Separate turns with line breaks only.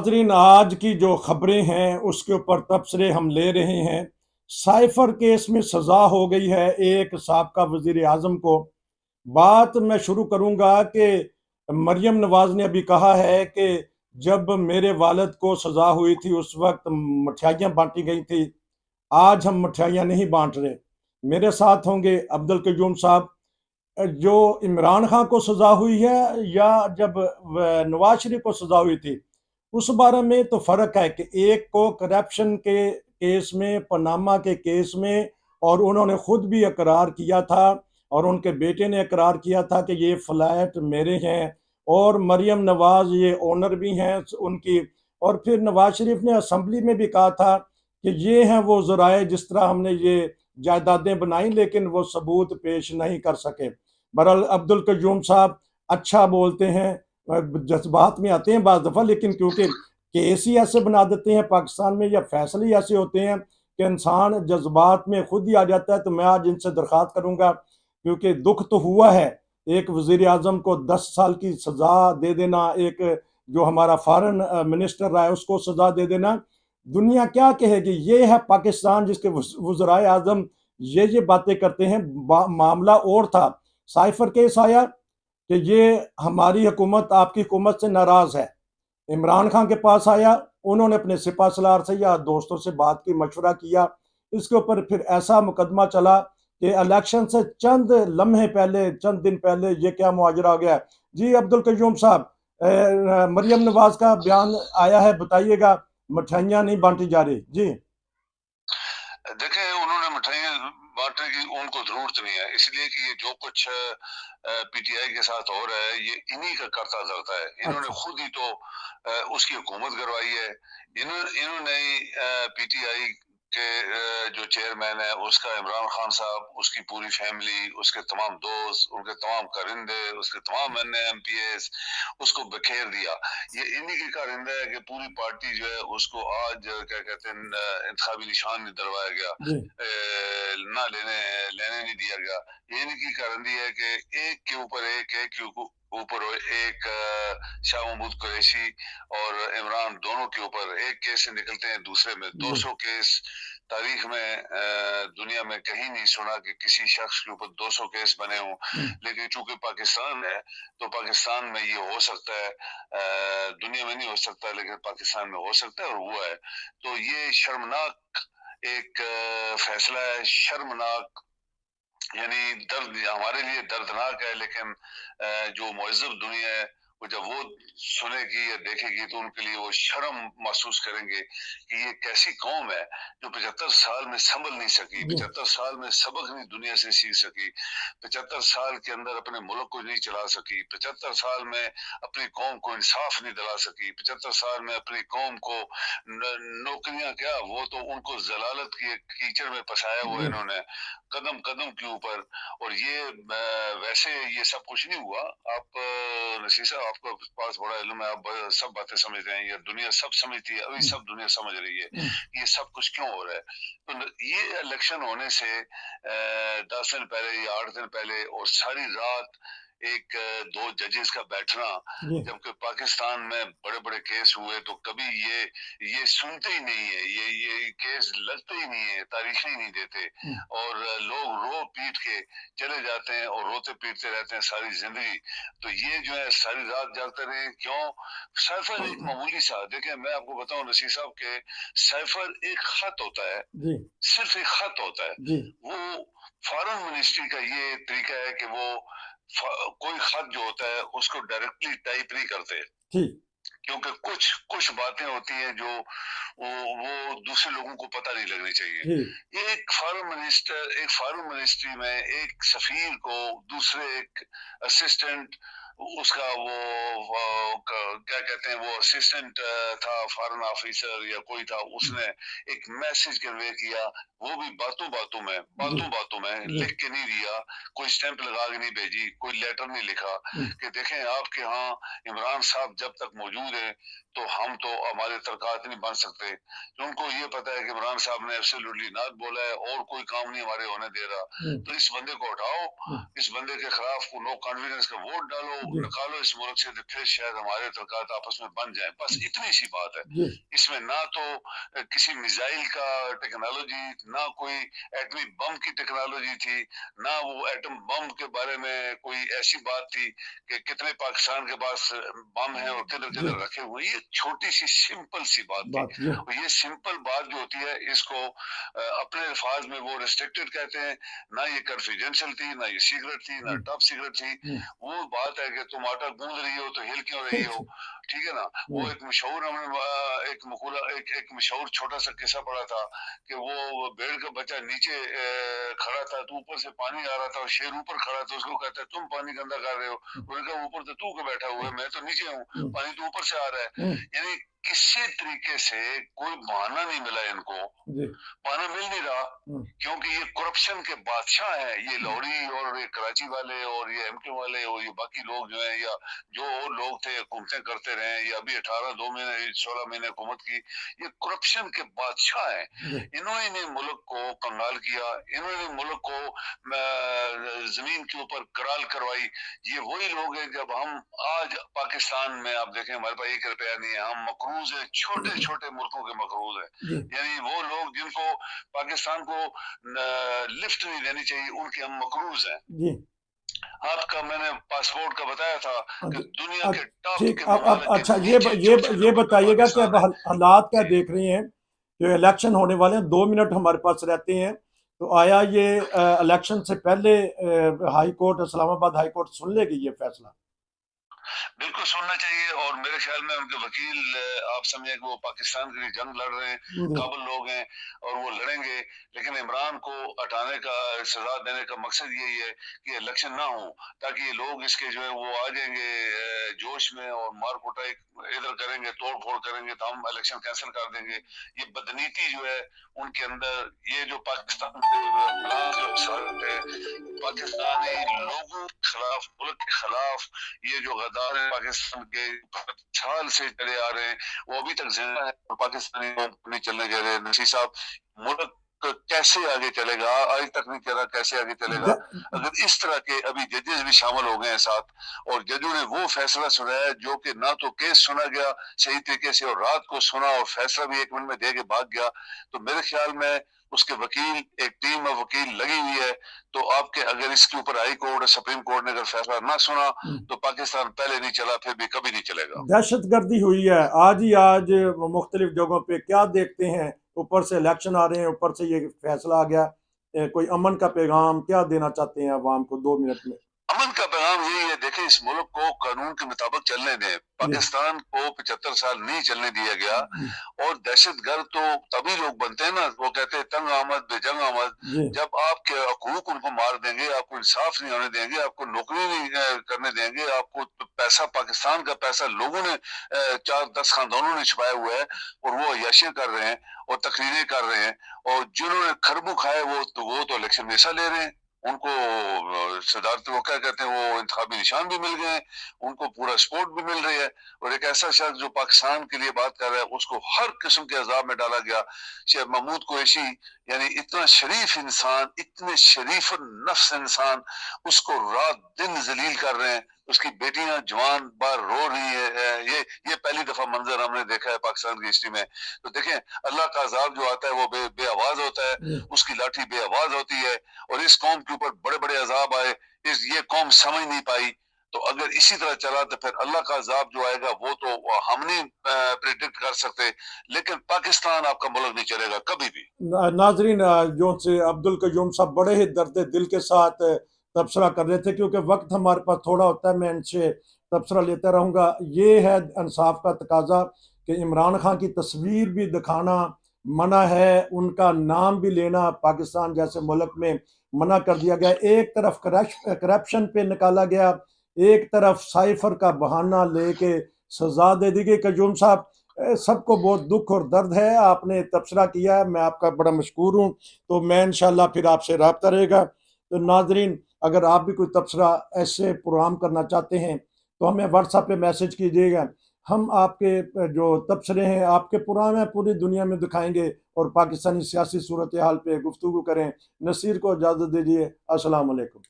नाजरीन, आज की जो खबरें हैं उसके ऊपर तबसरे हम ले रहे हैं। साइफर केस में सजा हो गई है एक साबका वजीर आजम को। बात मैं शुरू करूंगा कि मरियम नवाज ने अभी कहा है कि जब मेरे वालिद को सजा हुई थी उस वक्त मिठाइयाँ बांटी गई थी, आज हम मिठाइयाँ नहीं बांट रहे। मेरे साथ होंगे अब्दुल कयूम साहब। जो इमरान खान को सजा हुई है या जब नवाज शरीफ को सजा हुई थी, उस बारे में तो फर्क है कि एक को करप्शन के केस में, पनामा के केस में, और उन्होंने खुद भी इकरार किया था और उनके बेटे ने इकरार किया था कि ये फ्लैट मेरे हैं, और मरियम नवाज ये ओनर भी हैं उनकी। और फिर नवाज शरीफ ने असम्बली में भी कहा था कि ये हैं वो जराए जिस तरह हमने ये जायदादें बनाई, लेकिन वो सबूत पेश नहीं कर सके। बहरहाल अब्दुल कयूम साहब अच्छा बोलते हैं, जज्बात में आते हैं बाज़ दफ़ा, लेकिन क्योंकि केस ही ऐसे बना देते हैं पाकिस्तान में, या फैसले ही ऐसे होते हैं कि इंसान जज्बात में खुद ही आ जाता है। तो मैं आज इनसे दरख्वास्त करूंगा, क्योंकि दुख तो हुआ है, एक वजीर आजम को 10 साल की सजा दे देना, एक जो हमारा फॉरेन मिनिस्टर रहा है उसको सजा दे देना। दुनिया क्या कहेगी? ये है पाकिस्तान जिसके वज़राए आजम ये बातें करते हैं। मामला और था, साइफर केस आया कि ये हमारी हुकूमत आपकी हुकूमत से नाराज है। इमरान खान के पास आया, उन्होंने अपने सिपा सलार से या दोस्तों से बात की, मशवरा किया। इसके ऊपर फिर ऐसा मुकदमा चला कि इलेक्शन से चंद लम्हे पहले, चंद दिन पहले ये क्या मुआजरा हो गया। जी अब्दुल कयूम साहब, मरियम नवाज का बयान आया है, बताइएगा। मिठाइयाँ नहीं बांटी जा रही जी।
देखें, उन्होंने मिठाइयाँ बांटने की उनको जरूरत नहीं है, इसलिए कि ये जो कुछ पीटीआई के साथ हो रहा है ये इन्हीं का करता धरता है। इन्होंने
अच्छा।
खुद ही तो उसकी हुकूमत करवाई है। इन्होंने पीटीआई के जो चेयरमैन है उसका इमरान खान साहब, उसकी पूरी फैमिली, उसके तमाम दोस्त, उनके तमाम कारिंदे, उसके तमाम एमपीएस उसको बखेर दिया। ये इन्हीं की कारिंदा है कि पूरी पार्टी जो है उसको आज क्या कहते हैं इंतखाबी निशान नहीं दिलवाया गया, ना लेने नहीं दिया गया। ये इनकी कारिंदी है कि एक के ऊपर एक के ऊपर एक शाह महमूद कुरैशी और इमरान दोनों के ऊपर एक केस से निकलते हैं दूसरे में 200 केस। तारीख में दुनिया में कहीं नहीं सुना कि किसी शख्स के ऊपर 200 केस बने हों, लेकिन चूंकि पाकिस्तान है तो पाकिस्तान में ये हो सकता है, दुनिया में नहीं हो सकता लेकिन पाकिस्तान में हो सकता है और हुआ है। तो ये शर्मनाक एक फैसला है, शर्मनाक, यानी दर्द, हमारे लिए दर्दनाक है, लेकिन जो मुअज़्ज़ब दुनिया है वो जब वो सुनेगी या देखेगी तो उनके लिए वो शर्म महसूस करेंगे कि ये कैसी कौम है जो 75 साल में संभल नहीं सकी, 75 साल में सबक नहीं दुनिया से सीख सकी, 75 साल के अंदर अपने मुल्क को नहीं चला सकी, 75 साल में अपनी कौम को इंसाफ नहीं दिला सकी, 75 साल में अपनी कौम को नौकरियां क्या, वो तो उनको जलालत की कीचड़ में फंसाया हुआ इन्होंने कदम कदम के ऊपर। और ये वैसे ये सब कुछ नहीं हुआ। आप नसीर साहब, आपके पास बड़ा इल्म है, आप सब बातें समझ रहे हैं, ये दुनिया सब समझती है, अभी सब दुनिया समझ रही है ये सब कुछ क्यों हो रहा है। तो ये इलेक्शन होने से 10 दिन पहले या 8 दिन पहले और सारी रात एक दो जजेस का बैठना, जबकि पाकिस्तान में बड़े बड़े केस हुए तो कभी ये सुनते ही नहीं है, ये केस लगते ही नहीं है, तारीख ही नहीं देते, और लोग रो पीट के चले जाते हैं और रोते पीटते रहते हैं सारी जिंदगी। तो ये जो है सारी रात जागते रहे क्यों? साइफर एक मामूली सा, देखें मैं आपको बताऊं नसीर साहब के, साइफर एक खत होता है, सिर्फ एक खत होता है। वो फॉरेन मिनिस्ट्री का ये तरीका है कि वो कोई खत जो होता है उसको डायरेक्टली टाइप नहीं करते, क्योंकि कुछ कुछ बातें होती हैं जो वो दूसरे लोगों को पता नहीं लगनी चाहिए। एक फॉरेन मिनिस्ट्री में एक सफीर को दूसरे एक असिस्टेंट, उसका वो क्या कहते हैं, वो असिस्टेंट था, फॉरेन ऑफिसर या कोई था, उसने एक मैसेज कन्वे किया, वो भी बातों बातों में लिख के नहीं दिया, कोई स्टैंप लगा के नहीं भेजी, कोई लेटर नहीं लिखा कि देखें आपके यहाँ इमरान साहब जब तक मौजूद है तो हम तो हमारे तरकात नहीं बन सकते। तो उनको ये पता है कि इमरान साहब ने एब्सोल्युटली नॉट बोला है और कोई काम नहीं हमारे होने दे रहा, तो इस बंदे को हटाओ, इस बंदे के खिलाफ नो कॉन्फिडेंस का वोट डालो,
जी
निकालो इस मुल्क से, तो फिर शायद हमारे तलकात आपस में बन जाए। बस इतनी सी बात है।
जी
इसमें ना तो किसी मिसाइल का टेक्नोलॉजी, ना कोई एटमी बम की टेक्नोलॉजी थी, ना वो एटम बम के बारे में कोई ऐसी बात थी कि कितने पाकिस्तान के पास बम है और किधर
जी
किधर रखे हुए। ये छोटी सी सिंपल सी बात थी।
बात जी
और ये सिंपल बात जो होती है, इसको अपने अल्फाज में वो रिस्ट्रिक्टेड कहते हैं। ना ये कॉन्फिडेंशियल थी, ना ये सीक्रेट थी, ना
जी
टॉप सीक्रेट थी।
हम्म,
वो बात है कि तुम आटा गूंद रही हो तो हिल क्यों रही हो, ठीक है ना। वो
हम्म,
एक मशहूर, हमने एक मकूला, एक मशहूर छोटा सा किस्सा पढ़ा था कि वो भेड़ का बच्चा नीचे खड़ा था, तो ऊपर से पानी आ रहा था और शेर ऊपर खड़ा था। उसको कहता है तुम पानी गंदा कर रहे हो। उसने कहा ऊपर तो तू को बैठा हुआ है, मैं तो नीचे हूँ,
हम्म,
पानी तो ऊपर से आ रहा है।
हम्म,
यानी किसी तरीके से कोई बहाना नहीं मिला इनको,
जी
पाना मिल नहीं रहा।
हम्म,
क्योंकि ये करप्शन के बादशाह हैं, ये लौड़ी और ये कराची वाले और ये एमके वाले और ये बाकी लोग जो हैं, या जो और लोग थे हुकूमतें करते रहे, या अभी 2 महीने 16 महीने हुकूमत की, ये करप्शन के बादशाह हैं।
जी
इन्होंने ने मुल्क को कंगाल किया, इन्होंने मुल्क को जमीन के ऊपर कराल करवाई। ये वही लोग हैं, जब हम आज पाकिस्तान में आप देखें हमारे पास 1 रुपया नहीं है, हम मकरूज है, छोटे छोटे मुल्कों के मकरूज है।
जी
यानी वो लोग जिनको पाकिस्तान को लिफ्ट नहीं देनी चाहिए, उनके हम मकरूज हैं।
जी
आपका मैंने पासपोर्ट का बताया था
हाँ
कि
जी
दुनिया
अ-
के टॉप
ठीक
के
अब
ममालिक के
अच्छा
नीचे चौथे
ये
नंबर पे
बताइएगा कि अब
पाकिस्तान है।
हालात क्या
जी।
देख रही हैं। जो इलेक्शन होने वाले हैं, 2 मिनट हमारे पास रहते हैं, तो आया ये इलेक्शन से पहले high court, Islamabad high court सुन लेगी ये फैसला।
बिल्कुल सुनना चाहिए। और मेरे ख्याल में उनके वकील, आप समझे कि वो पाकिस्तान के लिए जंग लड़ रहे हैं,
जी
काबिल लोग हैं और वो लड़ेंगे। लेकिन इमरान को हटाने का, सजा देने का मकसद यही है कि इलेक्शन ना हो, ताकि ये लोग इसके जो है वो आ जाएंगे जोश में और मार कुटाई इधर करेंगे, तोड़ फोड़ करेंगे, तो हम इलेक्शन कैंसिल कर देंगे। ये बदनीति जो है उनके अंदर, ये जो पाकिस्तान के खिलाफ जो साजिश है, पाकिस्तानी लोगों के खिलाफ, मुल्क के खिलाफ, ये जो गद्दार है पाकिस्तान के साल से चले आ रहे हैं, वो अभी तक जिंदा है और पाकिस्तानी लोग नहीं चलने दे रहे। नसीर साहब, मुल्क कैसे आगे चलेगा, आज तक नहीं चला, कैसे आगे चलेगा
द-
अगर इस तरह के अभी जजेस भी शामिल हो गए हैं साथ। और जजों ने वो फैसला सुनाया जो कि ना तो केस सुना गया सही तरीके से, और रात को सुना और फैसला भी 1 मिनट में दे के भाग गया। तो मेरे ख्याल में उसके वकील, एक टीम में वकील लगी हुई है। तो आपके अगर इसके ऊपर हाई कोर्ट और सुप्रीम कोर्ट ने अगर फैसला ना सुना, तो पाकिस्तान पहले नहीं चला, फिर भी कभी नहीं चलेगा।
दहशत गर्दी हुई है आज ही आज मुख्तलिफ जगहों पे, क्या देखते हैं। ऊपर से इलेक्शन आ रहे हैं, ऊपर से ये फैसला आ गया। कोई अमन का पैगाम क्या देना चाहते हैं आवाम को 2 मिनट में।
अमन का पैगाम यही है, देखें इस मुल्क को कानून के मुताबिक चलने दें।
जी
पाकिस्तान को 75 साल नहीं चलने दिया गया।
जी
और दहशतगर्द तो तभी लोग बनते हैं ना, वो कहते हैं तंग आमद बेजंग आमद।
जी
जब आपके हकूक उनको मार देंगे, आपको इंसाफ नहीं होने देंगे, आपको नौकरी नहीं करने देंगे, आपको पैसा, पाकिस्तान का पैसा लोगों ने 4-10 खानदानों ने छुपाया हुआ है और वो अय्याशियां कर रहे हैं और तकरीरें कर रहे हैं। और जिन्होंने खरबू खाए वो तो इलेक्शन में हिस्सा ले रहे हैं। उनको सदारती, वो क्या कहते हैं, वो इंतखाबी निशान भी मिल गए हैं, उनको पूरा सपोर्ट भी मिल रही है। और एक ऐसा शख्स जो पाकिस्तान के लिए बात कर रहा है, उसको हर किस्म के अजाब में डाला गया। शेख महमूद कुरैशी, यानी इतना शरीफ इंसान, इतने शरीफ नफ्स इंसान, उसको रात दिन जलील कर रहे हैं। उसकी बेटियां जवान बार रो रही है। ये पहली दफा मंजर हमने देखा है पाकिस्तान की हिस्ट्री में। तो देखें, अल्लाह का अजाब जो आता है वो बेआवाज होता है,
जी
उसकी लाठी बेआवाज होती है। और इस कौम के ऊपर बड़े बड़े अजाब आए, ये कौम समझ नहीं पाई। तो अगर इसी तरह चला तो फिर अल्लाह का अजाब जो आएगा वो तो हम नहीं प्रिडिक्ट कर सकते। लेकिन पाकिस्तान आपका मुल्क नहीं चलेगा कभी भी।
नाजरीन, जो से अब्दुल कयूम साहब बड़े ही दर्द दिल के साथ तबसरा कर रहे थे, क्योंकि वक्त हमारे पास थोड़ा होता है, मैं इनसे तबसरा लेता रहूँगा। ये है इंसाफ का तकाजा कि इमरान खान की तस्वीर भी दिखाना मना है, उनका नाम भी लेना पाकिस्तान जैसे मुल्क में मना कर दिया गया। एक तरफ करप्शन पे निकाला गया, एक तरफ साइफर का बहाना लेके सजा दे दी गई। कयूम साहब, सबको बहुत दुख और दर्द है, आपने तबसरा किया है, मैं आपका बड़ा मशकूर हूँ। तो मैं इंशाल्लाह फिर आपसे रब्ता रहेगा। तो नाजरीन, अगर आप भी कोई तबसरा ऐसे प्रोग्राम करना चाहते हैं तो हमें व्हाट्सएप पे मैसेज कीजिएगा। हम आपके जो तबसरे हैं, आपके प्रोग्राम हैं, पूरी दुनिया में दिखाएंगे और पाकिस्तानी सियासी सूरत हाल पे गुफ्तगू करें। नसीर को इजाज़त दीजिए। अस्सलाम वालेकुम।